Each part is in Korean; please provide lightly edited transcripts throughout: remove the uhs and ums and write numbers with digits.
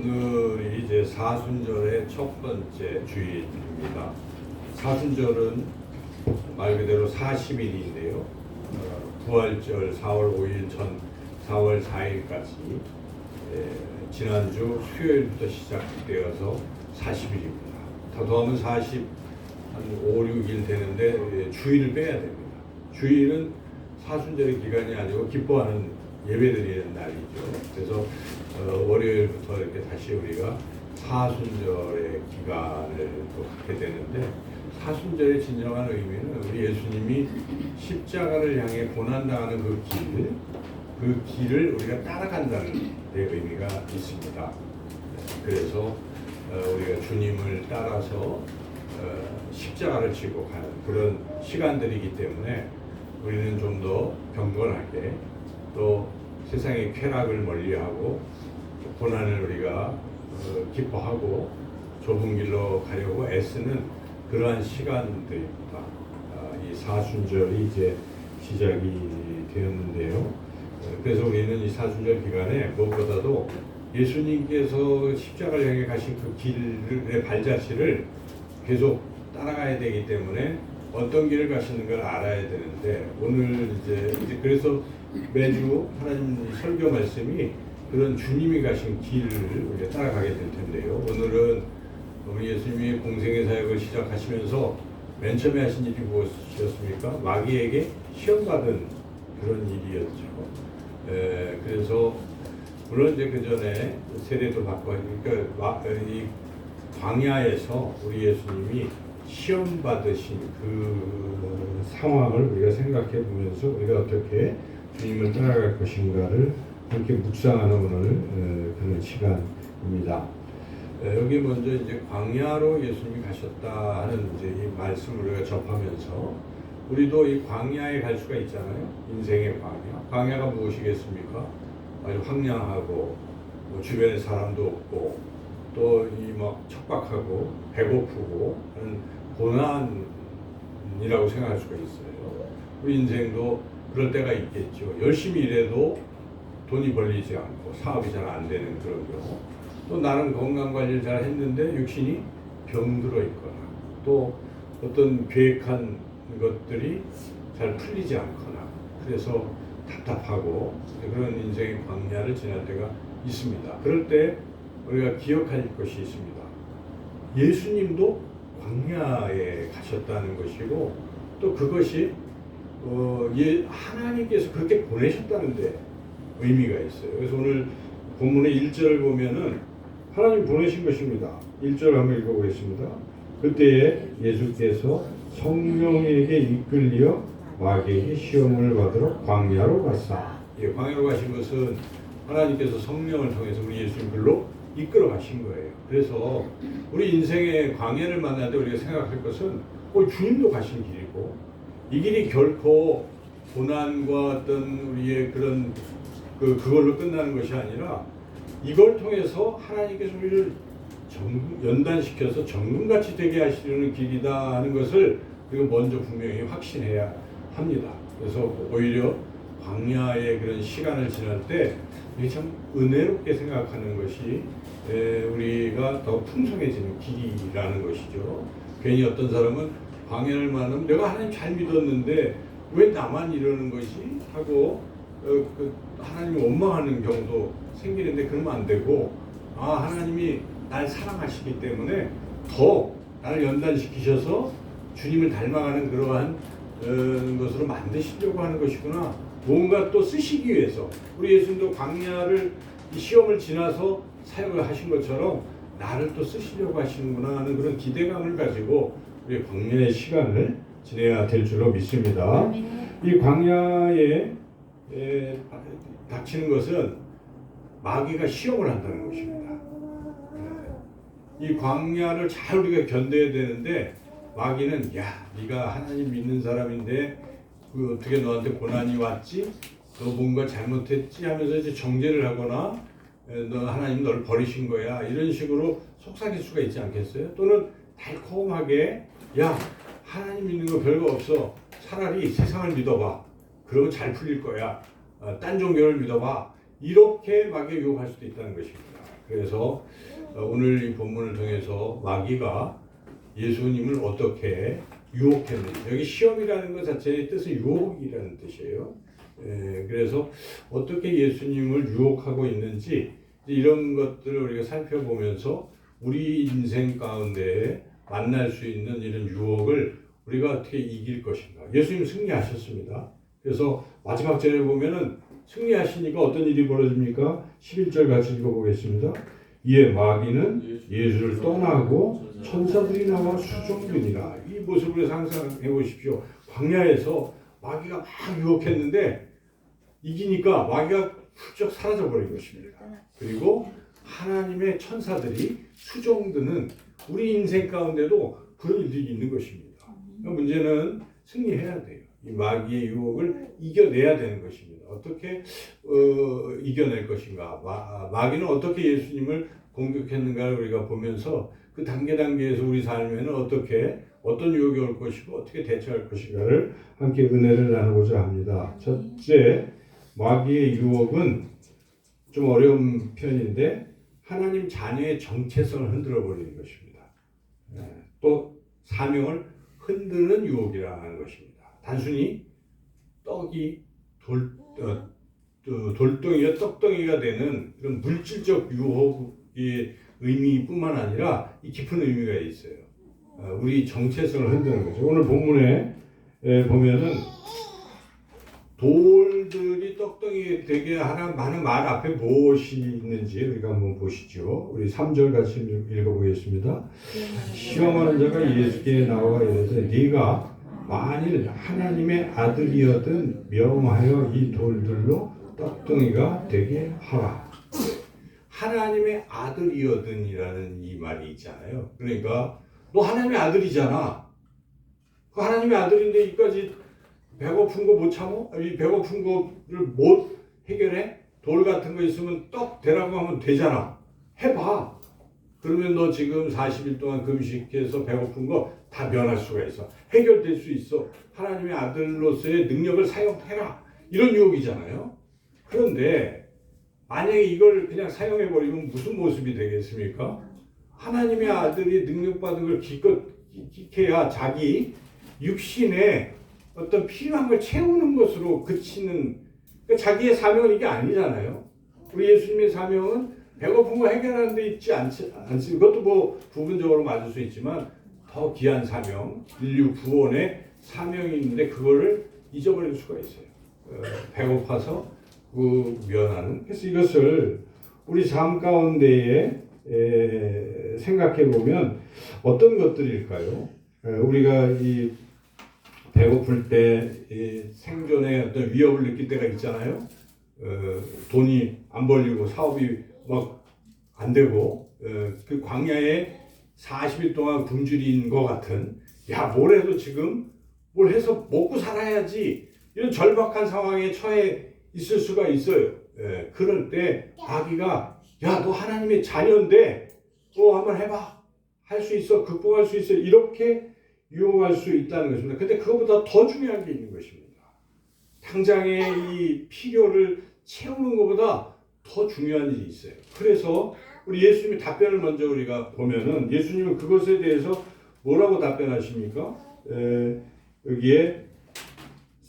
오늘이 이제 사순절의 첫 번째 주일입니다. 사순절은 말 그대로 40일인데요. 부활절 4월 5일 전 4월 4일까지 지난주 수요일부터 시작되어서 40일입니다. 더하면 한 5, 6일 되는데 주일을 빼야 됩니다. 주일은 사순절의 기간이 아니고 기뻐하는 예배드리는 날이죠. 그래서 월요일부터 이렇게 다시 우리가 사순절의 기간을 또 갖게 되는데, 사순절의 진정한 의미는 우리 예수님이 십자가를 향해 고난당하는 그 길을 우리가 따라간다는 데 의미가 있습니다. 그래서 우리가 주님을 따라서 십자가를 지고 가는 그런 시간들이기 때문에 우리는 좀 더 경건하게, 또 세상의 쾌락을 멀리하고 고난을 우리가 기뻐하고 좁은 길로 가려고 애쓰는 그러한 시간들입니다. 이 사순절이 이제 시작이 되었는데요. 그래서 우리는 이 사순절 기간에 무엇보다도 예수님께서 십자가를 향해 가신 그 길의 발자취를 계속 따라가야 되기 때문에 어떤 길을 가시는 걸 알아야 되는데, 오늘 이제 그래서 매주 하나님 설교 말씀이 그런 주님이 가신 길을 우리가 따라가게 될 텐데요. 오늘은 우리 예수님이 공생의 사역을 시작하시면서 맨 처음에 하신 일이 무엇이었습니까? 마귀에게 시험받은 그런 일이었죠. 그래서 물론 이제 그 전에 세례도 받고, 그러니까 이 광야에서 우리 예수님이 시험 받으신 그 상황을 우리가 생각해 보면서 우리가 어떻게 주님을 따라갈 것인가를 함께 묵상하는 오늘 그런 시간입니다. 여기 먼저 이제 광야로 예수님이 가셨다 하는 이제 이 말씀을 우리가 접하면서, 우리도 이 광야에 갈 수가 있잖아요. 인생의 광야. 광야가 무엇이겠습니까? 아주 황량하고 뭐 주변에 사람도 없고 또 이 막 척박하고 배고프고 하는 고난이라고 생각할 수가 있어요. 우리 인생도 그럴 때가 있겠죠. 열심히 일해도 돈이 벌리지 않고 사업이 잘 안 되는 그런 경우, 또 나는 건강관리를 잘 했는데 육신이 병들어 있거나, 또 어떤 계획한 것들이 잘 풀리지 않거나, 그래서 답답하고 그런 인생의 광야를 지날 때가 있습니다. 그럴 때 우리가 기억할 것이 있습니다. 예수님도 광야에 가셨다는 것이고, 또 그것이 하나님께서 그렇게 보내셨다는 데 의미가 있어요. 그래서 오늘 본문의 1절을 보면은 하나님 보내신 것입니다. 1절 한번 읽어보겠습니다. 그때에 예수께서 성령에게 이끌려 마귀에게 시험을 받으러 광야로 갔사. 광야로 가신 것은 하나님께서 성령을 통해서 우리 예수님 글로 이끌어 가신 거예요. 그래서 우리 인생의 광야를 만날 때 우리가 생각할 것은 주님도 가신 길이고, 이 길이 결코 고난과 어떤 우리의 그런 그걸로 끝나는 것이 아니라, 이걸 통해서 하나님께서 우리를 연단시켜서 정금같이 되게 하시려는 길이다 하는 것을 우리가 먼저 분명히 확신해야 합니다. 그래서 오히려 광야의 그런 시간을 지날 때 이게 참 은혜롭게 생각하는 것이 우리가 더 풍성해지는 길이라는 것이죠. 괜히 어떤 사람은 광야를 만나면 내가 하나님 잘 믿었는데 왜 나만 이러는 것이 하고 하나님을 원망하는 경우도 생기는데, 그러면 안 되고, 하나님이 날 사랑하시기 때문에 더 나를 연단시키셔서 주님을 닮아가는 그러한 것으로 만드시려고 하는 것이구나, 뭔가 또 쓰시기 위해서. 우리 예수님도 광야를 시험을 지나서 사역을 하신 것처럼 나를 또 쓰시려고 하시는구나 하는 그런 기대감을 가지고 우리 광야의 시간을 지내야 될 줄로 믿습니다. 이 광야에 닥치는 것은 마귀가 시험을 한다는 것입니다. 이 광야를 잘 우리가 견뎌야 되는데, 마귀는 네가 하나님 믿는 사람인데 어떻게 너한테 고난이 왔지? 너 뭔가 잘못했지? 하면서 이제 정죄를 하거나, 너 하나님 너를 버리신 거야, 이런 식으로 속삭일 수가 있지 않겠어요? 또는 달콤하게 하나님 믿는 거 별거 없어, 차라리 세상을 믿어봐, 그러면 잘 풀릴 거야, 딴 종교를 믿어봐, 이렇게 마귀가 유혹할 수도 있다는 것입니다. 그래서 오늘 이 본문을 통해서 마귀가 예수님을 어떻게 유혹했는지, 여기 시험이라는 것 자체의 뜻은 유혹이라는 뜻이에요. 그래서 어떻게 예수님을 유혹하고 있는지 이런 것들을 우리가 살펴보면서 우리 인생 가운데 만날 수 있는 이런 유혹을 우리가 어떻게 이길 것인가. 예수님 승리하셨습니다. 그래서 마지막 절에 보면은 승리하시니까 어떤 일이 벌어집니까? 11절 같이 읽어보겠습니다. 이에 마귀는 예수를 떠나고 천사들이 나와 수종되니라. 이 모습을 상상해 보십시오. 광야에서 마귀가 막 유혹했는데 이기니까 마귀가 훌쩍 사라져 버린 것입니다. 그리고 하나님의 천사들이 수종드는 우리 인생 가운데도 그런 일들이 있는 것입니다. 문제는 승리해야 돼요. 이 마귀의 유혹을 이겨내야 되는 것입니다. 어떻게 이겨낼 것인가? 마귀는 어떻게 예수님을 공격했는가를 우리가 보면서 그 단계에서 우리 삶에는 어떤 유혹이 올 것이고 어떻게 대처할 것인가를 함께 은혜를 나누고자 합니다. 첫째, 마귀의 유혹은 좀 어려운 편인데 하나님 자녀의 정체성을 흔들어 버리는 것입니다. 또 사명을 흔드는 유혹이라는 것입니다. 단순히 떡이 돌덩이가 떡덩이가 되는 그런 물질적 유혹의 의미뿐만 아니라 이 깊은 의미가 있어요. 우리 정체성을 흔드는 거죠. 오늘 본문에 보면은 돌들이 떡덩이 되게 하는 말 앞에 무엇이 있는지 우리가 한번 보시죠. 우리 3절 같이 읽어보겠습니다. 시험하는 자가 예수께 나와 이르되 네가 만일 하나님의 아들이어든 명하여 이 돌들로 떡덩이가 되게 하라. 하나님의 아들이어든이라는 이 말이 있잖아요. 그러니까 너 하나님의 아들이잖아. 그 하나님의 아들인데 이까지 배고픈 거 못 참어? 이 배고픈 거를 못 해결해? 돌 같은 거 있으면 떡 되라고 하면 되잖아. 해봐. 그러면 너 지금 40일 동안 금식해서 배고픈 거 다 면할 수가 있어. 해결될 수 있어. 하나님의 아들로서의 능력을 사용해라. 이런 유혹이잖아요. 그런데 만약에 이걸 그냥 사용해버리면 무슨 모습이 되겠습니까? 하나님의 아들이 능력받은 걸 기껏 해야 자기 육신에 어떤 필요한 걸 채우는 것으로 그치는, 그러니까 자기의 사명은 이게 아니잖아요. 우리 예수님의 사명은 배고픈 거 해결하는 데 있지 않습니다. 그것도 뭐 부분적으로 맞을 수 있지만 더 귀한 사명, 인류 구원의 사명이 있는데 그거를 잊어버릴 수가 있어요. 배고파서 면하는. 그래서 이것을 우리 삶 가운데에 생각해 보면 어떤 것들일까요? 우리가 이 배고플 때 생존의 어떤 위협을 느낄 때가 있잖아요. 돈이 안 벌리고 사업이 막 안 되고 그 광야에 40일 동안 굶주린 것 같은, 야, 뭘 해도 지금 뭘 해서 먹고 살아야지, 이런 절박한 상황에 처해 있을 수가 있어요. 그럴 때 마귀가 야, 너 하나님의 자녀인데 또 한번 해봐, 할 수 있어, 극복할 수 있어, 이렇게 유혹할 수 있다는 것입니다. 근데 그것보다 더 중요한 게 있는 것입니다. 당장의 이 필요를 채우는 것보다 더 중요한 일이 있어요. 그래서 우리 예수님의 답변을 먼저 우리가 보면은 예수님은 그것에 대해서 뭐라고 답변하십니까? 여기에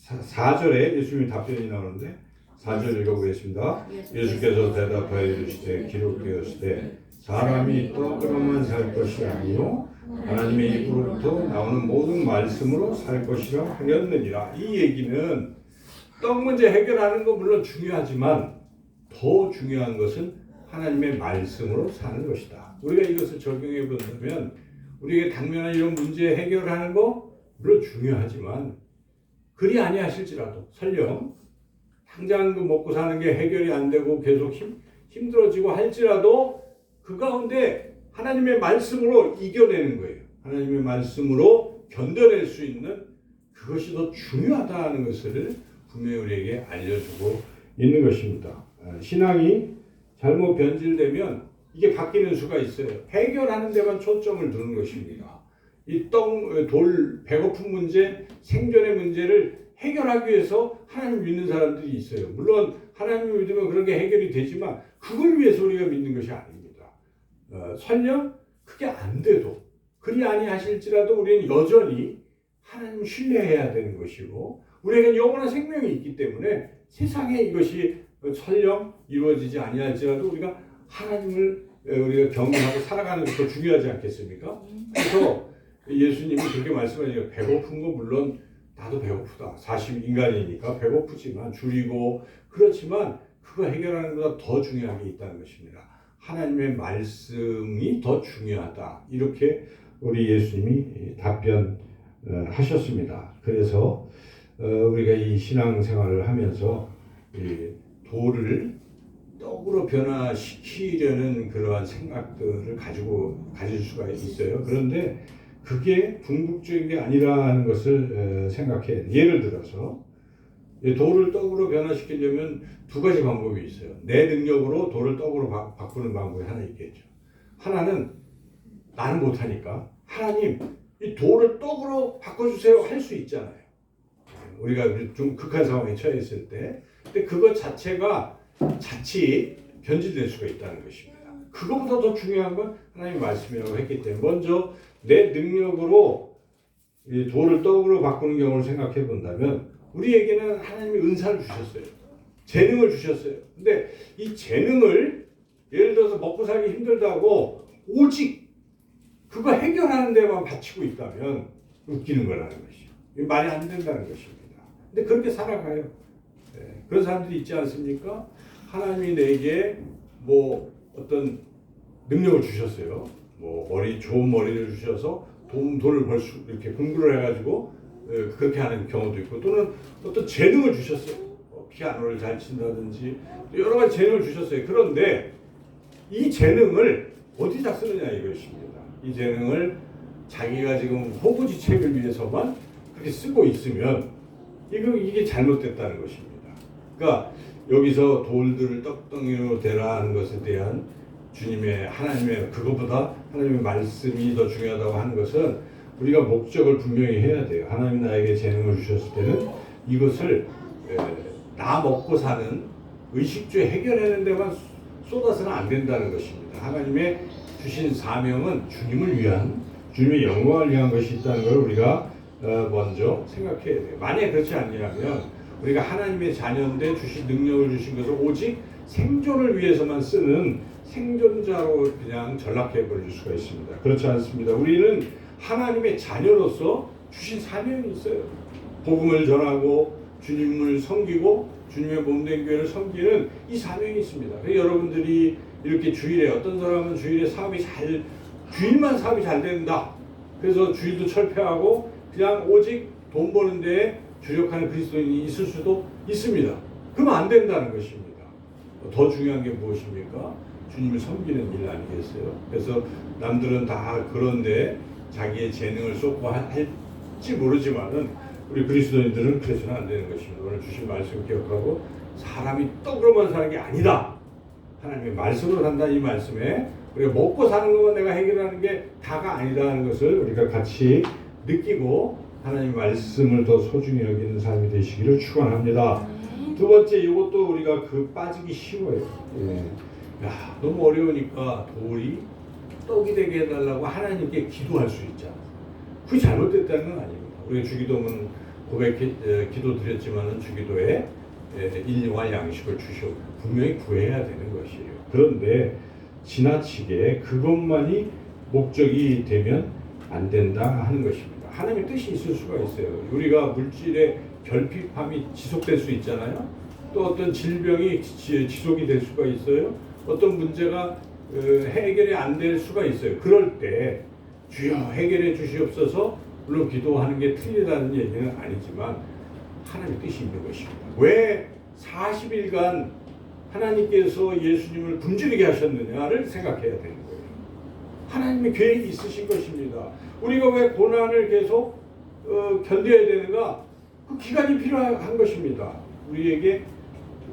4절에 예수님의 답변이 나오는데 4절 읽어보겠습니다. 예수께서 대답하여 이르시되 기록되었으되 사람이 떡으로만 살 것이 아니요 하나님의 입으로부터 나오는 모든 말씀으로 살 것이라 하였느니라. 이 얘기는 떡 문제 해결하는 거 물론 중요하지만 더 중요한 것은 하나님의 말씀으로 사는 것이다. 우리가 이것을 적용해 본다면 우리에게 당면한 이런 문제 해결하는 거 물론 중요하지만 그리 아니하실지라도 설령 당장 그 먹고 사는 게 해결이 안 되고 계속 힘들어지고 할지라도 그 가운데 하나님의 말씀으로 이겨내는 거예요. 하나님의 말씀으로 견뎌낼 수 있는 그것이 더 중요하다는 것을 분명히 우리에게 알려주고 있는 것입니다. 신앙이 잘못 변질되면 이게 바뀌는 수가 있어요. 해결하는 데만 초점을 두는 것입니다. 이 배고픈 문제, 생존의 문제를 해결하기 위해서 하나님 믿는 사람들이 있어요. 물론 하나님을 믿으면 그런 게 해결이 되지만 그걸 위해서 우리가 믿는 것이 아닙니다. 설령 그게 안 돼도 그리 아니하실지라도 우리는 여전히 하나님을 신뢰해야 되는 것이고 우리에겐 영원한 생명이 있기 때문에 세상에 이것이 설령 이루어지지 아니할지라도 우리가 하나님을 우리가 경험하고 살아가는 것도 중요하지 않겠습니까? 그래서 예수님이 그렇게 말씀하시죠. 배고픈 거 물론 나도 배고프다. 40 인간이니까 배고프지만 줄이고 그렇지만 그거 해결하는 것보다 더 중요한 게 있다는 것입니다. 하나님의 말씀이 더 중요하다. 이렇게 우리 예수님이 답변하셨습니다. 그래서 우리가 이 신앙생활을 하면서 이 돌을 떡으로 변화시키려는 그러한 생각들을 가질 수가 있어요. 그런데 그게 궁극적인 게 아니라는 것을 생각해. 예를 들어서 돌을 떡으로 변화시키려면 두 가지 방법이 있어요. 내 능력으로 돌을 떡으로 바꾸는 방법이 하나 있겠죠. 하나는 나는 못하니까 하나님 이 돌을 떡으로 바꿔주세요 할 수 있잖아요. 우리가 좀 극한 상황에 처해 있을 때. 근데 그것 자체가 자칫 변질될 수가 있다는 것입니다. 그것보다 더 중요한 건 하나님의 말씀이라고 했기 때문에 먼저 내 능력으로 이 돌을 떡으로 바꾸는 경우를 생각해 본다면 우리에게는 하나님이 은사를 주셨어요. 재능을 주셨어요. 근데 이 재능을 예를 들어서 먹고 살기 힘들다고 오직 그거 해결하는 데만 바치고 있다면 웃기는 거라는 것이죠. 말이 안 된다는 것입니다. 근데 그렇게 살아가요. 네. 그런 사람들이 있지 않습니까? 하나님이 내게 뭐 어떤 능력을 주셨어요. 뭐 좋은 머리를 주셔서 돈을 벌 수 이렇게 공부를 해가지고 그렇게 하는 경우도 있고 또는 어떤 재능을 주셨어요. 피아노를 잘 친다든지 여러 가지 재능을 주셨어요. 그런데 이 재능을 어디다 쓰느냐 이것입니다. 이 재능을 자기가 지금 호구지책을 위해서만 그렇게 쓰고 있으면 이게 잘못됐다는 것입니다. 그러니까 여기서 돌들을 떡덩이로 대라 하는 것에 대한 주님의 하나님의 그것보다 하나님의 말씀이 더 중요하다고 하는 것은 우리가 목적을 분명히 해야 돼요. 하나님 나에게 재능을 주셨을 때는 이것을 나 먹고 사는 의식주에 해결하는 데만 쏟아서는 안 된다는 것입니다. 하나님의 주신 사명은 주님을 위한 주님의 영광을 위한 것이 있다는 걸 우리가 먼저 생각해야 돼요. 만약에 그렇지 않냐면 우리가 하나님의 자녀인데 주신 능력을 주신 것을 오직 생존을 위해서만 쓰는 생존자로 그냥 전락해 버릴 수가 있습니다. 그렇지 않습니다. 우리는 하나님의 자녀로서 주신 사명이 있어요. 복음을 전하고 주님을 섬기고 주님의 몸된 교회를 섬기는 이 사명이 있습니다. 여러분들이 이렇게 주일에 어떤 사람은 주일에 주일만 사업이 잘 된다. 그래서 주일도 철폐하고 그냥 오직 돈 버는 데에 주력하는 그리스도인이 있을 수도 있습니다. 그러면 안 된다는 것입니다. 더 중요한 게 무엇입니까? 주님을 섬기는 일 아니겠어요? 그래서 남들은 다 그런데 자기의 재능을 쏟고 할지 모르지만은 우리 그리스도인들은 그래서는 안 되는 것입니다. 오늘 주신 말씀 기억하고 사람이 떡으로만 사는 게 아니다. 하나님의 말씀으로 산다 이 말씀에 우리가 먹고 사는 것만 내가 해결하는 게 다가 아니다 하는 것을 우리가 같이 느끼고 하나님의 말씀을 더 소중히 여기는 삶이 되시기를 축원합니다. 두 번째 이것도 우리가 빠지기 쉬워요. 야, 너무 어려우니까 돌이 떡이 되게 해달라고 하나님께 기도할 수 있잖아. 그게 잘못됐다는 건 아닙니다. 우리가 주기도문 기도 드렸지만은 주기도에 일용할 양식을 주시오. 분명히 구해야 되는 것이에요. 그런데 지나치게 그것만이 목적이 되면 안 된다 하는 것입니다. 하나님의 뜻이 있을 수가 있어요. 우리가 물질의 결핍함이 지속될 수 있잖아요. 또 어떤 질병이 지속이 될 수가 있어요. 어떤 문제가 해결이 안 될 수가 있어요. 그럴 때 주여 해결해 주시옵소서 물론 기도하는 게 틀리다는 얘기는 아니지만 하나님의 뜻이 있는 것입니다. 왜 40일간 하나님께서 예수님을 굶주리게 하셨느냐를 생각해야 되는 거예요. 하나님의 계획이 있으신 것입니다. 우리가 왜 고난을 계속 견뎌야 되는가? 그 기간이 필요한 것입니다. 우리에게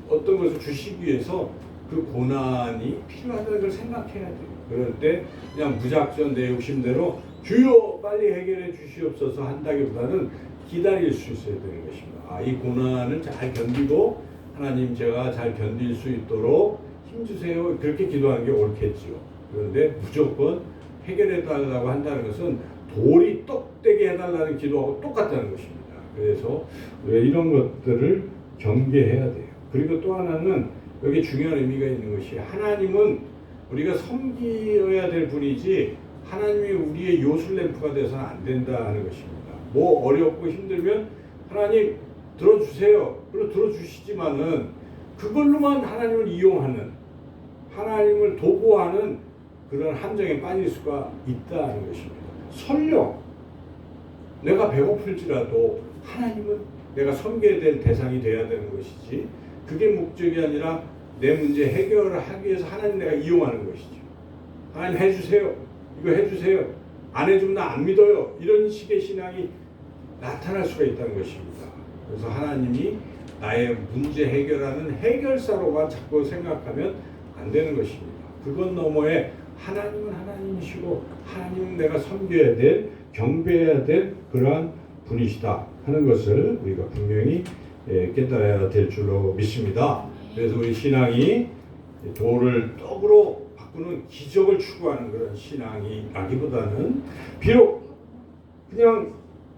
어떤 것을 주시기 위해서 그 고난이 필요하다는 걸 생각해야 돼요. 그럴 때 그냥 무작정 내 욕심대로 주여 빨리 해결해 주시옵소서 한다기보다는 기다릴 수 있어야 되는 것입니다. 이 고난을 잘 견디고 하나님 제가 잘 견딜 수 있도록 힘주세요. 그렇게 기도하는 게 옳겠죠. 그런데 무조건 해결해달라고 한다는 것은 돌이 떡되게 해달라는 기도하고 똑같다는 것입니다. 그래서 이런 것들을 경계해야 돼요. 그리고 또 하나는 여기 중요한 의미가 있는 것이 하나님은 우리가 섬겨야 될 분이지 하나님이 우리의 요술램프가 돼서는 안 된다는 것입니다. 뭐 어렵고 힘들면 하나님 들어주세요. 물론 들어주시지만은 그걸로만 하나님을 이용하는 하나님을 도구하는 그런 함정에 빠질 수가 있다는 것입니다. 설령 내가 배고플지라도 하나님은 내가 섬겨야 될 대상이 되어야 되는 것이지 그게 목적이 아니라 내 문제 해결을 하기 위해서 하나님 내가 이용하는 것이죠. 하나님 해주세요. 이거 해주세요. 안 해주면 나 안 믿어요. 이런 식의 신앙이 나타날 수가 있다는 것입니다. 그래서 하나님이 나의 문제 해결하는 해결사로만 자꾸 생각하면 안 되는 것입니다. 그것 너머에 하나님은 하나님이시고 하나님은 내가 섬겨야 될, 경배해야 될 그러한 분이시다 하는 것을 우리가 분명히 깨달아야 될 줄로 믿습니다. 그래서 우리 신앙이 돌을 떡으로 바꾸는 기적을 추구하는 그런 신앙이라기보다는 비록 그냥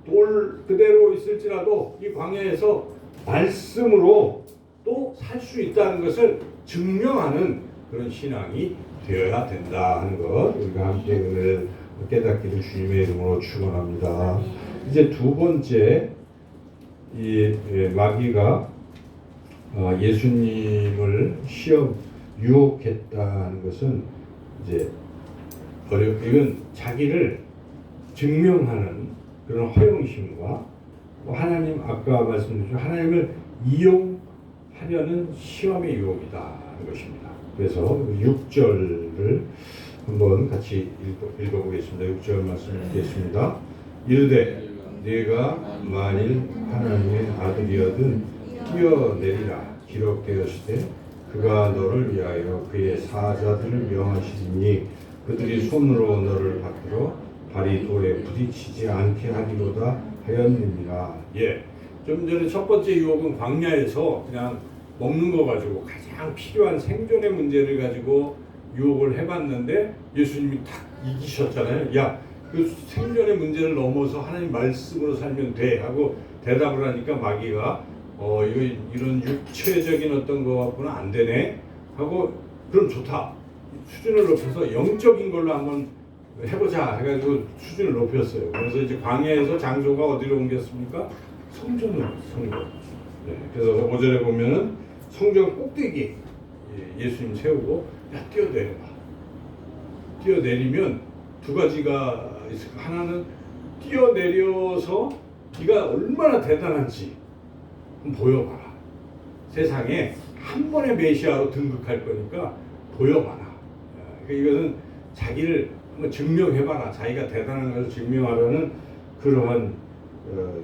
돌 그대로 있을지라도 이 광야에서 말씀으로 또 살 수 있다는 것을 증명하는 그런 신앙이 되어야 된다 하는 것 우리가 함께 오늘 깨닫기를 주님의 이름으로 축원합니다. 이제 두 번째 이 마귀가 예수님을 유혹했다는 것은 이제 이건 자기를 증명하는 그런 허영심과 하나님 아까 말씀드렸죠 하나님을 이용하려는 시험의 유혹이다 하는 것입니다. 그래서 6절을 한번 같이 읽어보겠습니다. 6절 말씀 읽겠습니다. 이르되 네가 만일 하나님의 아들이어든 뛰어내리라 기록되었으되 그가 너를 위하여 그의 사자들을 명하시니 그들이 손으로 너를 받들어 발이 돌에 부딪히지 않게 하리로다 하였느니라. 좀 전에 첫 번째 유혹은 광야에서 그냥 먹는 거 가지고 가장 필요한 생존의 문제를 가지고 유혹을 해봤는데 예수님이 딱 이기셨잖아요. 그 생존의 문제를 넘어서 하나님 말씀으로 살면 돼 하고 대답을 하니까 마귀가 이런 육체적인 어떤 거 갖고는 안 되네 하고 그럼 좋다. 수준을 높여서 영적인 걸로 한번 해보자 해가지고 수준을 높였어요. 그래서 이제 광야에서 장소가 어디로 옮겼습니까? 성전으로. 그래서 5절에 보면은 성전 꼭대기 예수님 세우고 뛰어내려봐. 뛰어내리면 두 가지가 있을까? 하나는 뛰어내려서 네가 얼마나 대단한지 보여봐라. 세상에 한 번의 메시아로 등극할 거니까 보여봐라. 이것은 자기를 한번 증명해봐라. 자기가 대단한 것을 증명하려는 그러한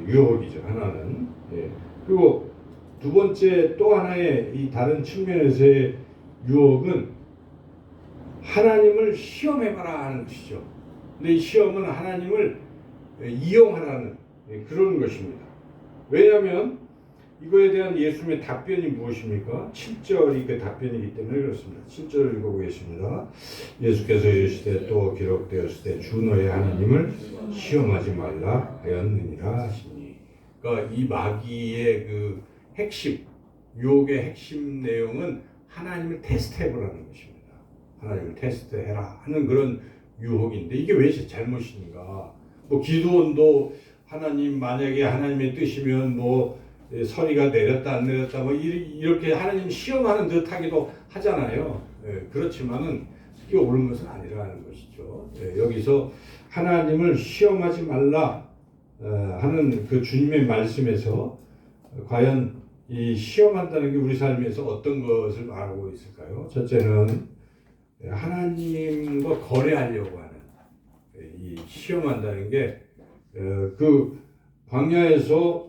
유혹이죠. 하나는. 그리고 두 번째 또 하나의 이 다른 측면에서의 유혹은 하나님을 시험해봐라 하는 것이죠. 근데 이 시험은 하나님을 이용하라는 그런 것입니다. 왜냐하면 이거에 대한 예수님의 답변이 무엇입니까? 7절이 그 답변이기 때문에 그렇습니다. 7절을 읽어보겠습니다. 예수께서 이르시되 또 기록되었을 때 주 너의 하나님을 시험하지 말라 하였느니라 하시니. 그러니까 이 마귀의 그 핵심, 유혹의 핵심 내용은 하나님을 테스트해보라는 것입니다. 하나님을 테스트해라 하는 그런 유혹인데 이게 왜 잘못인가? 뭐 기도원도 하나님 만약에 하나님의 뜻이면 뭐 서리가 내렸다 안 내렸다 뭐 이렇게 하나님 시험하는 듯하기도 하잖아요. 그렇지만은 그게 옳은 것은 아니라는 것이죠. 여기서 하나님을 시험하지 말라 하는 그 주님의 말씀에서 과연 이 시험한다는 게 우리 삶에서 어떤 것을 말하고 있을까요? 첫째는 하나님과 거래하려고 하는 이 시험한다는 게 그 광야에서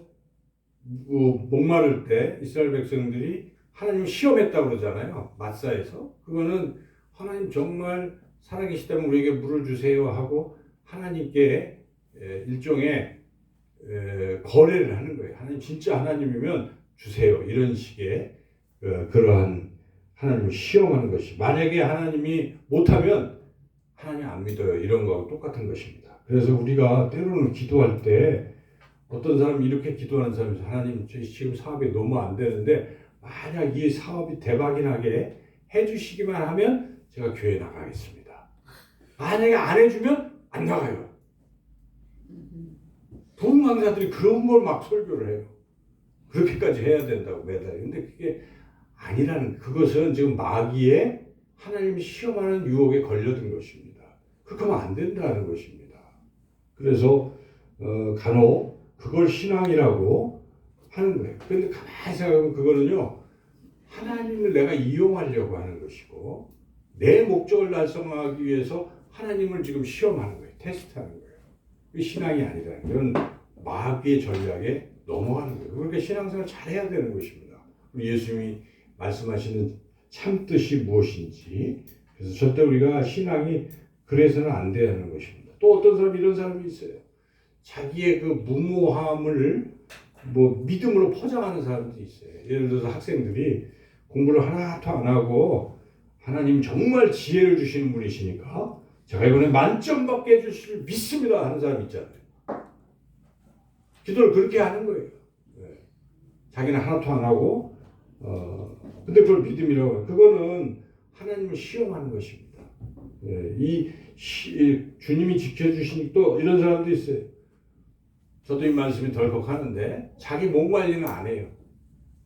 목마를 때 이스라엘 백성들이 하나님을 시험했다고 그러잖아요. 마사에서. 그거는 하나님 정말 살아계시다면 우리에게 물을 주세요 하고 하나님께 일종의 거래를 하는 거예요. 하나님 진짜 하나님이면 주세요. 이런 식의 그러한 하나님을 시험하는 것이, 만약에 하나님이 못하면 하나님 안 믿어요. 이런 거하고 똑같은 것입니다. 그래서 우리가 때로는 기도할 때 어떤 사람이 이렇게 기도하는 사람이, 하나님 지금 사업이 너무 안 되는데 만약 이 사업이 대박이 나게 해주시기만 하면 제가 교회 나가겠습니다. 만약에 안 해주면 안 나가요. 부흥 강사들이 그런 걸 막 설교를 해요. 그렇게까지 해야 된다고 매달. 근데 그게 아니라는, 그것은 지금 마귀의 하나님이 시험하는 유혹에 걸려든 것입니다. 그렇게 하면 안 된다는 것입니다. 그래서 간혹 그걸 신앙이라고 하는 거예요. 그런데 가만히 생각하면 그거는요, 하나님을 내가 이용하려고 하는 것이고 내 목적을 달성하기 위해서 하나님을 지금 시험하는 거예요. 테스트하는 거예요. 그 신앙이 아니라 이런 마귀의 전략에 넘어가는 거예요. 그러니까 신앙생활 잘해야 되는 것입니다. 우리 예수님이 말씀하시는 참 뜻이 무엇인지, 그래서 절대 우리가 신앙이 그래서는 안 되는 것입니다. 또 어떤 사람, 이런 사람이 있어요. 자기의 그 무모함을 믿음으로 포장하는 사람도 있어요. 예를 들어서 학생들이 공부를 하나도 안 하고 하나님 정말 지혜를 주시는 분이시니까 제가 이번에 만점 받게 해주실 줄 믿습니다 하는 사람 있잖아요. 기도를 그렇게 하는 거예요. 네. 자기는 하나도 안 하고 근데 그걸 믿음이라고 해요. 그거는 하나님을 시험하는 것입니다. 네. 주님이 지켜주신, 또 이런 사람도 있어요. 저도 이 말씀이 덜컥 하는데 자기 몸 관리는 안 해요.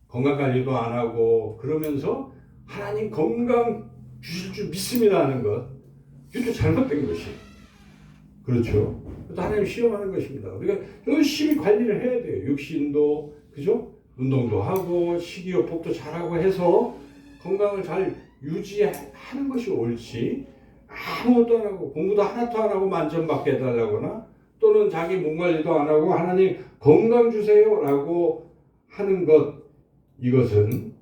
건강 관리도 안 하고 그러면서 하나님 건강 주실 줄 믿습니다 하는 것, 이것도 잘못된 것이에요. 그렇죠? 또 하나님 시험하는 것입니다. 우리가 열심히 관리를 해야 돼요. 육신도, 그죠? 운동도 하고 식이요법도 잘하고 해서 건강을 잘 유지하는 것이 옳지, 아무것도 안 하고 공부도 하나도 안 하고 만점 받게 해달라거나 또는 자기 몸 관리도 안 하고 하나님 건강 주세요 라고 하는 것, 이것은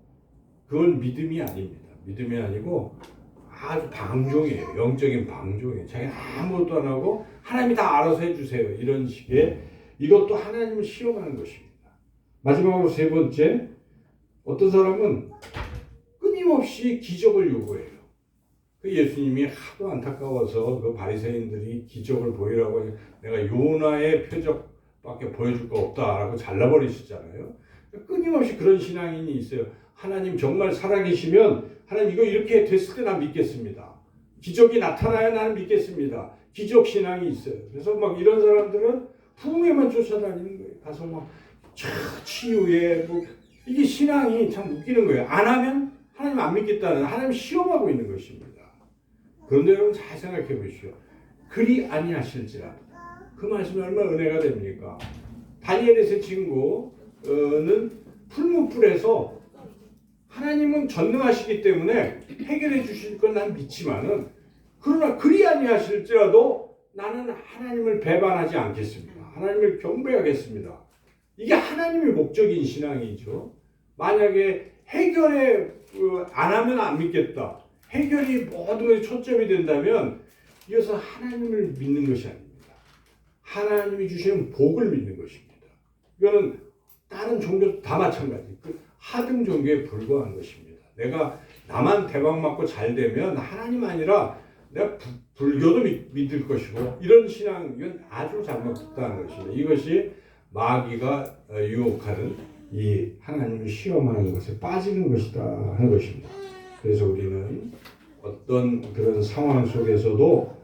그건 믿음이 아닙니다. 믿음이 아니고 아주 방종이에요. 영적인 방종이에요. 자기는 아무것도 안 하고 하나님이 다 알아서 해주세요. 이런 식의, 이것도 하나님을 시험하는 것입니다. 마지막으로 세 번째, 어떤 사람은 끊임없이 기적을 요구해요. 그 예수님이 하도 안타까워서 그 바리새인들이 기적을 보이라고, 내가 요나의 표적밖에 보여줄 거 없다라고 잘라버리시잖아요. 끊임없이 그런 신앙인이 있어요. 하나님 정말 살아계시면 하나님 이거 이렇게 됐을 때 난 믿겠습니다. 기적이 나타나야 나는 믿겠습니다. 기적 신앙이 있어요. 그래서 막 이런 사람들은 부흥에만 쫓아다니는 거예요. 가서 막 치유에 이게 신앙이 참 웃기는 거예요. 안 하면 하나님 안 믿겠다는, 하나님 시험하고 있는 것입니다. 그런데 여러분 잘 생각해 보십시오. 그리 아니하실지라도, 그 말씀이 얼마나 은혜가 됩니까? 다니엘의 세 친구는 풀무불에서 하나님은 전능하시기 때문에 해결해 주실 건 난 믿지만은, 그러나 그리 아니하실지라도 나는 하나님을 배반하지 않겠습니다. 하나님을 경배하겠습니다. 이게 하나님의 목적인 신앙이죠. 만약에 해결에 안 하면 안 믿겠다, 해결이 모든 것에 초점이 된다면 이것은 하나님을 믿는 것이 아닙니다. 하나님이 주시는 복을 믿는 것입니다. 이거는 다른 종교도 다 마찬가지. 하등 종교에 불과한 것입니다. 내가 나만 대박 맞고 잘 되면 하나님 아니라 내가 불교도 믿을 것이고, 이런 신앙은 아주 잘못됐다는 것입니다. 이것이 마귀가 유혹하는 이 하나님을 시험하는 것에 빠지는 것이다 하는 것입니다. 그래서 우리는 어떤 그런 상황 속에서도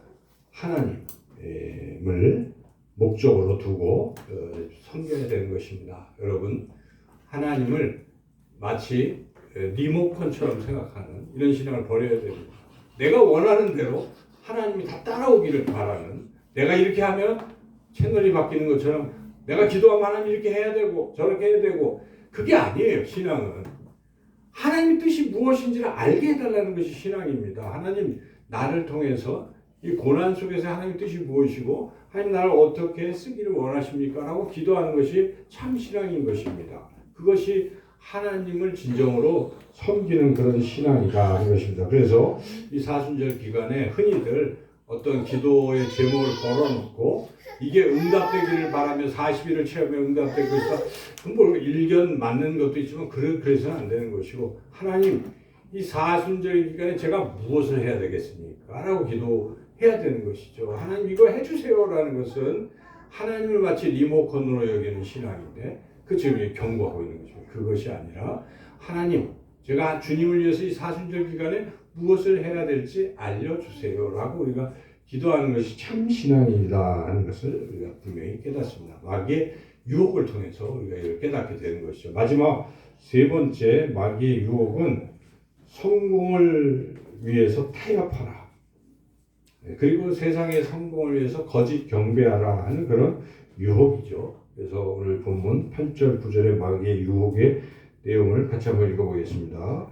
하나님을 목적으로 두고 섬겨야 되는 것입니다. 여러분, 하나님을 마치 리모컨처럼 생각하는 이런 신앙을 버려야 됩니다. 내가 원하는 대로 하나님이 다 따라오기를 바라는, 내가 이렇게 하면 채널이 바뀌는 것처럼 내가 기도하면 하나님 이렇게 해야 되고 저렇게 해야 되고, 그게 아니에요. 신앙은 하나님의 뜻이 무엇인지를 알게 해달라는 것이 신앙입니다. 하나님, 나를 통해서 이 고난 속에서 하나님의 뜻이 무엇이고 하나님 나를 어떻게 쓰기를 원하십니까? 라고 기도하는 것이 참 신앙인 것입니다. 그것이 하나님을 진정으로 섬기는 그런 신앙이다 하는 것입니다. 그래서 이 사순절 기간에 흔히들 어떤 기도의 제목을 걸어놓고 이게 응답되기를 바라며 40일을 체험해 응답되고 있어. 뭐 일견 맞는 것도 있지만 그래서는 안 되는 것이고, 하나님 이 사순절 기간에 제가 무엇을 해야 되겠습니까? 라고 기도해야 되는 것이죠. 하나님 이거 해주세요라는 것은 하나님을 마치 리모컨으로 여기는 신앙인데 그 지금 경고하고 있는 거죠. 그것이 아니라 하나님 제가 주님을 위해서 이 사순절 기간에 무엇을 해야 될지 알려주세요라고 우리가 기도하는 것이 참 신앙이다 하는 것을 우리가 분명히 깨닫습니다. 마귀의 유혹을 통해서 우리가 이걸 깨닫게 되는 것이죠. 마지막 세 번째 마귀의 유혹은 성공을 위해서 타협하라. 그리고 세상의 성공을 위해서 거짓 경배하라 하는 그런 유혹이죠. 그래서 오늘 본문 8절 9절의 마귀의 유혹의 내용을 같이 한번 읽어보겠습니다.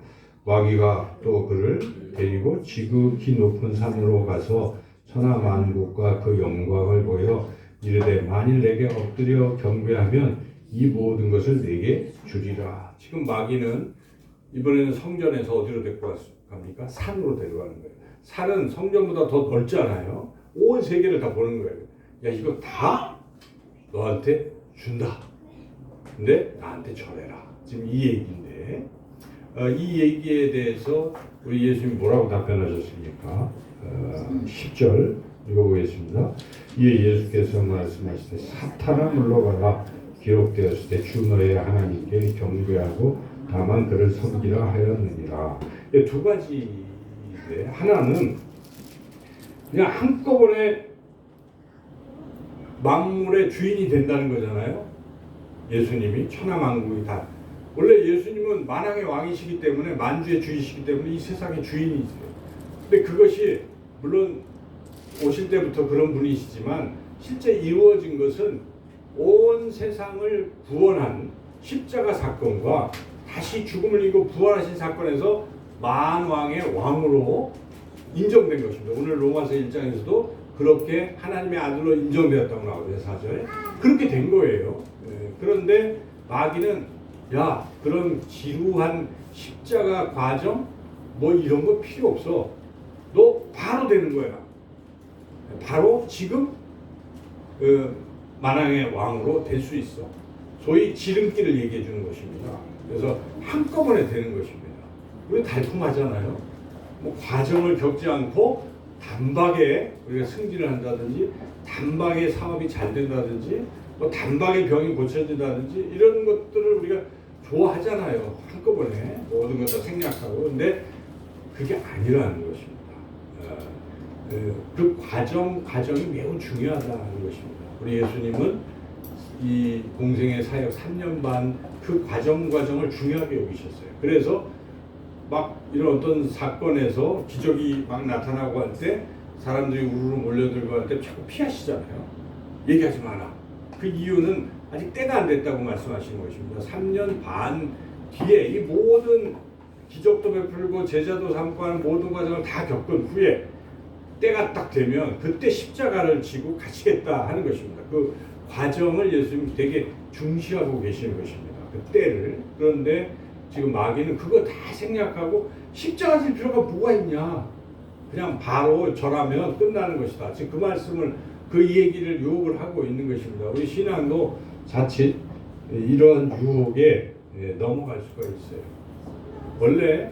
마귀가 또 그를 데리고 지극히 높은 산으로 가서 천하만국과 그 영광을 보여 이르되 만일 내게 엎드려 경배하면 이 모든 것을 내게 주리라. 지금 마귀는 이번에는 성전에서 어디로 데리고 갑니까? 산으로 데려가는 거예요. 산은 성전보다 더 넓잖아요. 온 세계를 다 보는 거예요. 야, 이거 다 너한테 준다. 근데 나한테 절해라. 지금 이 얘기인데 이 얘기에 대해서 우리 예수님이 뭐라고 답변하셨습니까? 10절 읽어보겠습니다. 이에 예수께서 말씀하시되 사탄아 물러가라. 기록되었을 때 주 너의 하나님께 경배하고 다만 그를 섬기라 하였느니라. 두 가지인데 하나는 그냥 한꺼번에 만물의 주인이 된다는 거잖아요. 예수님이 천하만국이 다. 원래 예수님은 만왕의 왕이시기 때문에 만주의 주이시기 때문에 이 세상의 주인이세요. 근데 그것이 물론 오실 때부터 그런 분이시지만 실제 이루어진 것은 온 세상을 구원한 십자가 사건과 다시 죽음을 이기고 부활하신 사건에서 만왕의 왕으로 인정된 것입니다. 오늘 로마서 1장에서도 그렇게 하나님의 아들로 인정되었다고 나오죠. 4절에. 그렇게 된 거예요. 그런데 마귀는 야, 그런 지루한 십자가 과정 뭐 이런 거 필요 없어. 너 바로 되는 거야. 바로 지금 만왕의 왕으로 될 수 있어. 소위 지름길을 얘기해 주는 것입니다. 그래서 한꺼번에 되는 것입니다. 우리 달콤하잖아요. 뭐 과정을 겪지 않고 단박에 우리가 승진을 한다든지 단박에 사업이 잘 된다든지 뭐 단박에 병이 고쳐진다든지 이런 것들을 우리가 좋아하잖아요. 한꺼번에 모든 것 다 생략하고. 근데 그게 아니라는 것입니다. 그 과정이 매우 중요하다는 것입니다. 우리 예수님은 이 공생의 사역 3년 반 그 과정을 중요하게 여기셨어요. 그래서 막 이런 어떤 사건에서 기적이 막 나타나고 할 때 사람들이 우르르 몰려들고 할 때 자꾸 피하시잖아요. 얘기하지 마라. 그 이유는 아직 때가 안 됐다고 말씀하시는 것입니다. 3년 반 뒤에 이 모든 기적도 베풀고 제자도 삼고 하는 모든 과정을 다 겪은 후에 때가 딱 되면 그때 십자가를 지고 가시겠다 하는 것입니다. 그 과정을 예수님이 되게 중시하고 계시는 것입니다. 그 때를. 그런데 지금 마귀는 그거 다 생략하고 십자가 질 필요가 뭐가 있냐. 그냥 바로 절하면 끝나는 것이다. 지금 그 말씀을 그 얘기를 유혹을 하고 있는 것입니다. 우리 신앙도 자칫 이런 유혹에 넘어갈 수가 있어요. 원래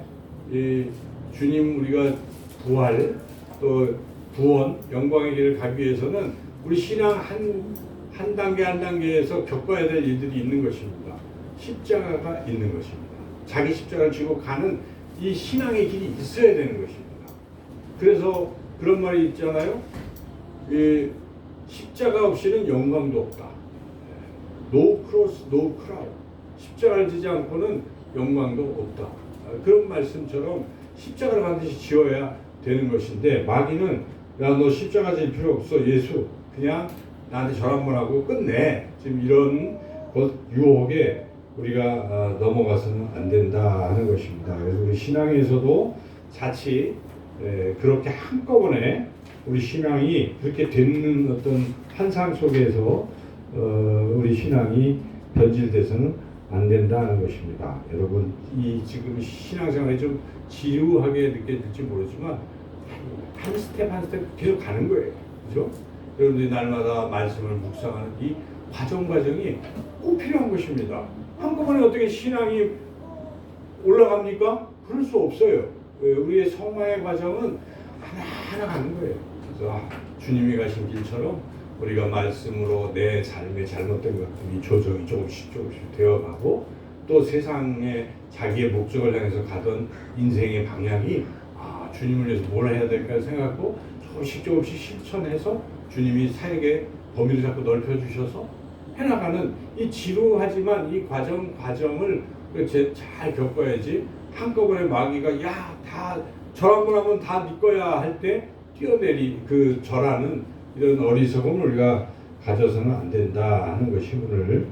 이 주님 우리가 부활 또 구원 영광의 길을 가기 위해서는 우리 신앙 한 단계 한 단계에서 겪어야 될 일들이 있는 것입니다. 십자가가 있는 것입니다. 자기 십자가를 지고 가는 이 신앙의 길이 있어야 되는 것입니다. 그래서 그런 말이 있잖아요. 이 십자가 없이는 영광도 없다. No cross, no crown. 십자가를 지지 않고는 영광도 없다. 그런 말씀처럼 십자가를 반드시 지어야 되는 것인데 마귀는 야, 너 십자가 질 필요 없어. 예수 그냥 나한테 절 한번 하고 끝내. 지금 이런 유혹에 우리가 넘어가서는 안 된다 하는 것입니다. 그래서 우리 신앙에서도 자칫 그렇게 한꺼번에 우리 신앙이 그렇게 되는 어떤 환상 속에서 우리 신앙이 변질돼서는 안 된다는 것입니다. 여러분 이 지금 신앙생활이 좀 지루하게 느껴질지 모르지만 한 스텝 한 스텝 계속 가는 거예요. 그죠? 여러분들이 날마다 말씀을 묵상하는 이 과정이 꼭 필요한 것입니다. 한꺼번에 어떻게 신앙이 올라갑니까? 그럴 수 없어요. 우리의 성화의 과정은 하나하나 가는 거예요. 그래서 주님이 가신 길처럼 우리가 말씀으로 내 삶에 잘못된 것들이 조정이 조금씩 되어가고 또 세상에 자기의 목적을 향해서 가던 인생의 방향이 주님을 위해서 뭘 해야 될까 생각하고 조금씩 실천해서 주님이 사역의 범위를 자꾸 넓혀주셔서 해나가는 이 지루하지만 이 과정을 잘 겪어야지 한꺼번에 마귀가 야 다 절 한 번 하면 다 네 거야 할 때 뛰어내리 그 절하는 이런 어리석음을 우리가 가져서는 안 된다 하는 것이 오늘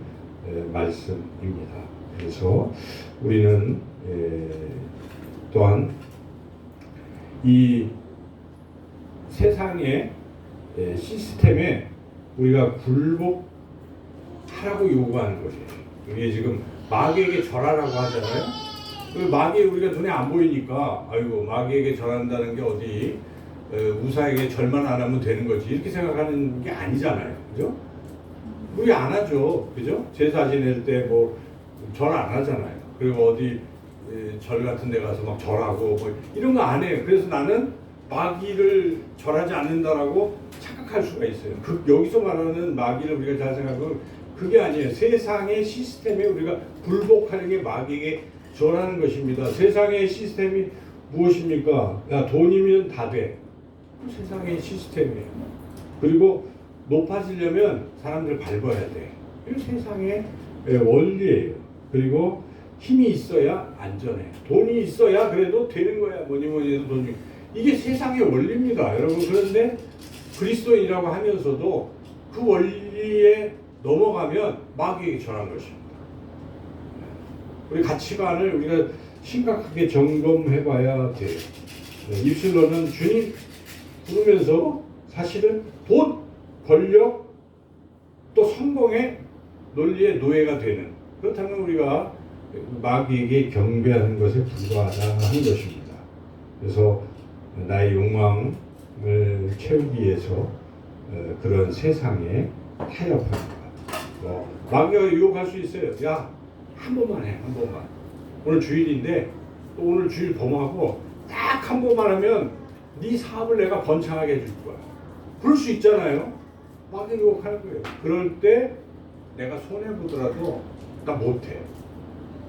말씀입니다. 그래서 우리는 또한 이 세상의 시스템에 우리가 굴복하라고 요구하는 거죠. 이게 지금 마귀에게 절하라고 하잖아요. 마귀 우리가 눈에 안 보이니까 아이고 마귀에게 절한다는 게 어디 우사에게 절만 안 하면 되는 거지 이렇게 생각하는 게 아니잖아요. 그죠? 우리 안 하죠. 그죠? 제사 지낼 때 뭐 절 안 하잖아요. 그리고 어디 절 같은 데 가서 막 절하고 뭐 이런 거 안 해요. 그래서 나는 마귀를 절하지 않는다라고 착각할 수가 있어요. 여기서 말하는 마귀를 우리가 잘 생각하면 그게 아니에요. 세상의 시스템에 우리가 굴복하는 게 마귀에게 절하는 것입니다. 세상의 시스템이 무엇입니까? 야, 돈이면 다 돼. 세상의 시스템이에요. 그리고 높아지려면 사람들 밟아야 돼. 이게 세상의 원리예요. 그리고 힘이 있어야 안전해. 돈이 있어야 그래도 되는 거야. 뭐니 해도 돈이. 이게 세상의 원리입니다. 여러분 그런데 그리스도인이라고 하면서도 그 원리에 넘어가면 마귀에게 절한 것입니다. 우리 가치관을 우리가 심각하게 점검해봐야 돼요. 입술로는 주님 부르면서 사실은 돈, 권력, 또 성공의 논리의 노예가 되는 그렇다면 우리가 마귀에게 경배하는 것에 불과하다 하는 것입니다. 그래서 나의 욕망을 채우기 위해서 그런 세상에 타협하는 것. 마귀가 유혹할 수 있어요. 야, 한 번만 해, 한 번만. 오늘 주일인데 또 오늘 주일 범하고 딱 한 번만 하면 네 사업을 내가 번창하게 해줄 거야. 그럴 수 있잖아요. 마귀 유혹하는 거예요. 그럴 때 내가 손해보더라도 나 못해.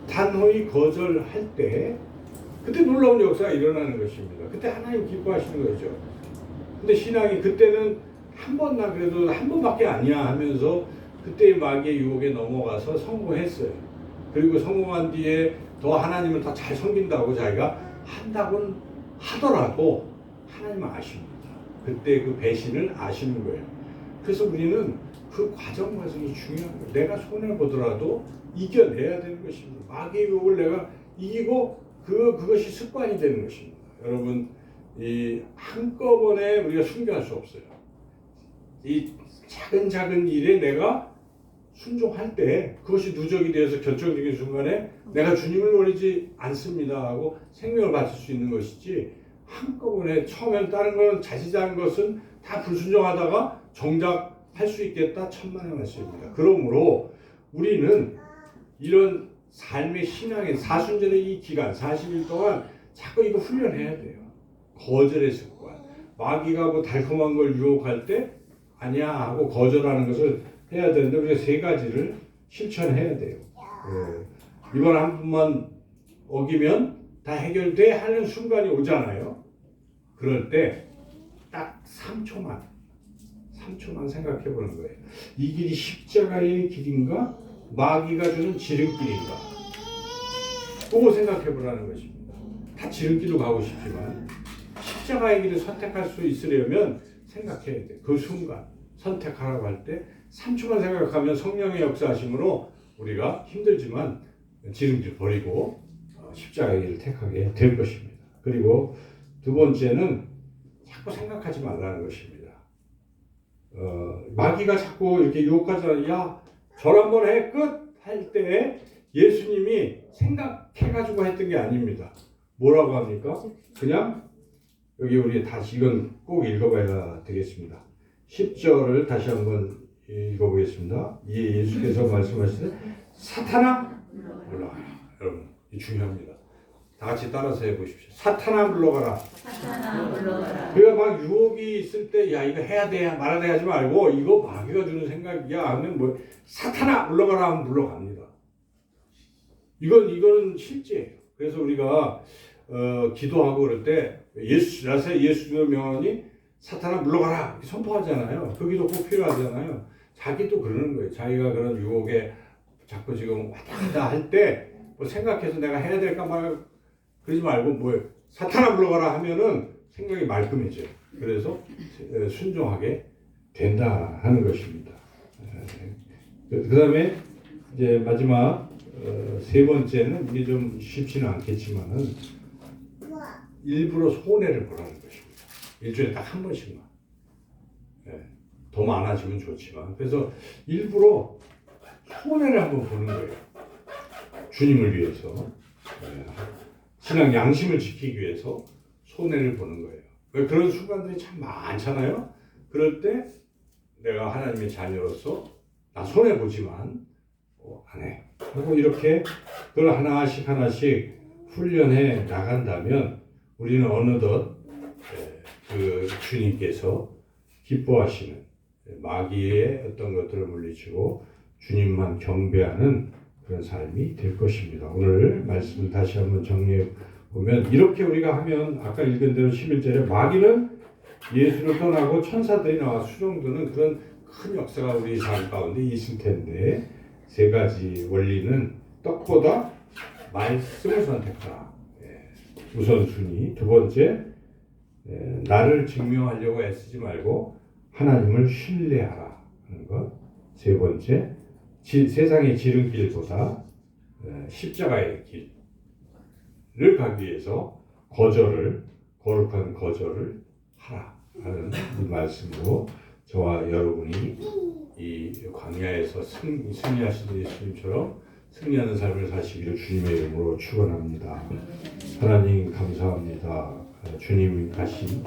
단호히 거절할 때 그때 놀라운 역사가 일어나는 것입니다. 그때 하나님 기뻐하시는 거죠. 근데 신앙이 그때는 한 번나 그래도 한 번밖에 아니야 하면서 그때의 마귀의 유혹에 넘어가서 성공했어요. 그리고 성공한 뒤에 더 하나님을 더 잘 섬긴다고 자기가 한다고는 하더라도 하나님은 아십니다. 그때 그 배신을 아시는 거예요. 그래서 우리는 그 과정이 중요한 거예요. 내가 손해보더라도 이겨내야 되는 것입니다. 마귀의 유혹을 내가 이기고 그것이 습관이 되는 것입니다. 여러분, 이 한꺼번에 우리가 순교할 수 없어요. 이 작은 일에 내가 순종할 때 그것이 누적이 되어서 결정적인 순간에 내가 주님을 버리지 않습니다 하고 생명을 바칠 수 있는 것이지 한꺼번에 처음엔 다른 건 자시자한 것은 다 불순종하다가 정작 할 수 있겠다 천만의 말씀입니다. 그러므로 우리는 이런 삶의 신앙의 사순절의 이 기간 40일 동안 자꾸 이거 훈련해야 돼요. 거절의 습관. 마귀가 뭐 달콤한 걸 유혹할 때 아니야 하고 거절하는 것을 해야 되는데 우리가 세 가지를 실천해야 돼요. 이번 한 번만 어기면 다 해결돼 하는 순간이 오잖아요. 그럴 때 딱 3초만 생각해 보는 거예요. 이 길이 십자가의 길인가? 마귀가 주는 지름길인가? 그거 생각해 보라는 것입니다. 다 지름길로 가고 싶지만 십자가의 길을 선택할 수 있으려면 생각해야 돼요. 그 순간 선택하라고 할 때 3초만 생각하면 성령의 역사하심으로 우리가 힘들지만 지름길 버리고 십자가의 길을 택하게 될 것입니다. 그리고 두 번째는 자꾸 생각하지 말라는 것입니다. 마귀가 자꾸 이렇게 유혹하잖아요. 야, 절 한번 해, 끝! 할 때 예수님이 생각해가지고 했던 게 아닙니다. 뭐라고 합니까? 그냥 여기 우리 다시 이건 꼭 읽어봐야 되겠습니다. 10절을 다시 한번 읽어보겠습니다. 이에 예수께서 말씀하시되 사탄아 물러가라. 여러분 이 중요합니다. 다 같이 따라서 해보십시오. 사탄아 물러가라. 사탄아 물러가라. 그러니까 막 유혹이 있을 때 야 이거 해야 돼 말아야 돼 하지 말고 이거 마귀가 주는 생각이야 하면 뭐 사탄아 물러가라 하면 물러갑니다. 이거는 실제예요. 그래서 우리가 기도하고 그럴 때 예수의 명언이 사탄아 물러가라 이렇게 선포하잖아요. 그 기도 꼭 필요하잖아요. 자기도 그러는 거예요. 자기가 그런 유혹에 자꾸 지금 왔다 갔다 할 때 뭐 생각해서 내가 해야 될까 말 그러지 말고 뭐 사탄아 물러가라 하면은 생각이 말끔해져요. 그래서 순종하게 된다 하는 것입니다. 그 다음에 이제 마지막 세 번째는 이게 좀 쉽지는 않겠지만은 일부러 손해를 보라는 것입니다. 일주일에 딱 한 번씩만. 더 많아지면 좋지만 그래서 일부러 손해를 한번 보는 거예요. 주님을 위해서 신앙 양심을 지키기 위해서 손해를 보는 거예요. 그런 순간들이 참 많잖아요. 그럴 때 내가 하나님의 자녀로서 나 손해 보지만 안 해. 하고 이렇게 그걸 하나씩 훈련해 나간다면 우리는 어느덧 그 주님께서 기뻐하시는 마귀의 어떤 것들을 물리치고 주님만 경배하는 그런 삶이 될 것입니다. 오늘 말씀을 다시 한번 정리해 보면 이렇게 우리가 하면 아까 읽은 대로 11절에 마귀는 예수를 떠나고 천사들이 나와 수종드는 그런 큰 역사가 우리 삶 가운데 있을 텐데 세 가지 원리는 떡보다 말씀을 선택하라. 우선순위. 두 번째, 나를 증명하려고 애쓰지 말고 하나님을 신뢰하라 하는 것. 세 번째, 세상의 지름길보다 십자가의 길을 가기 위해서 거룩한 거절을 하라 하는 이 말씀으로 저와 여러분이 이 광야에서 승리하신 예수님처럼 승리하는 삶을 사시기를 주님의 이름으로 축원합니다. 하나님 감사합니다. 주님 가신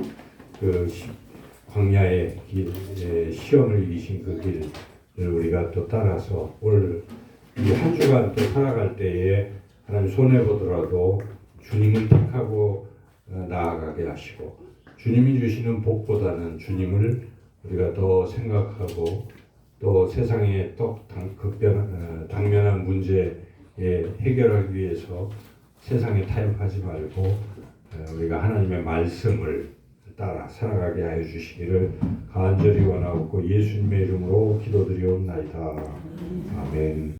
그 광야의 길, 시험을 이기신 그 길을 우리가 또 따라서 오늘 이 한 주간 또 살아갈 때에 하나님 손해 보더라도 주님을 택하고 나아가게 하시고 주님이 주시는 복보다는 주님을 우리가 더 생각하고 또 세상의 당면한 문제에 해결하기 위해서 세상에 타협하지 말고 우리가 하나님의 말씀을 따라 살아가게 하여 주시기를 간절히 원하고 예수님의 이름으로 기도드리옵나이다. 아멘.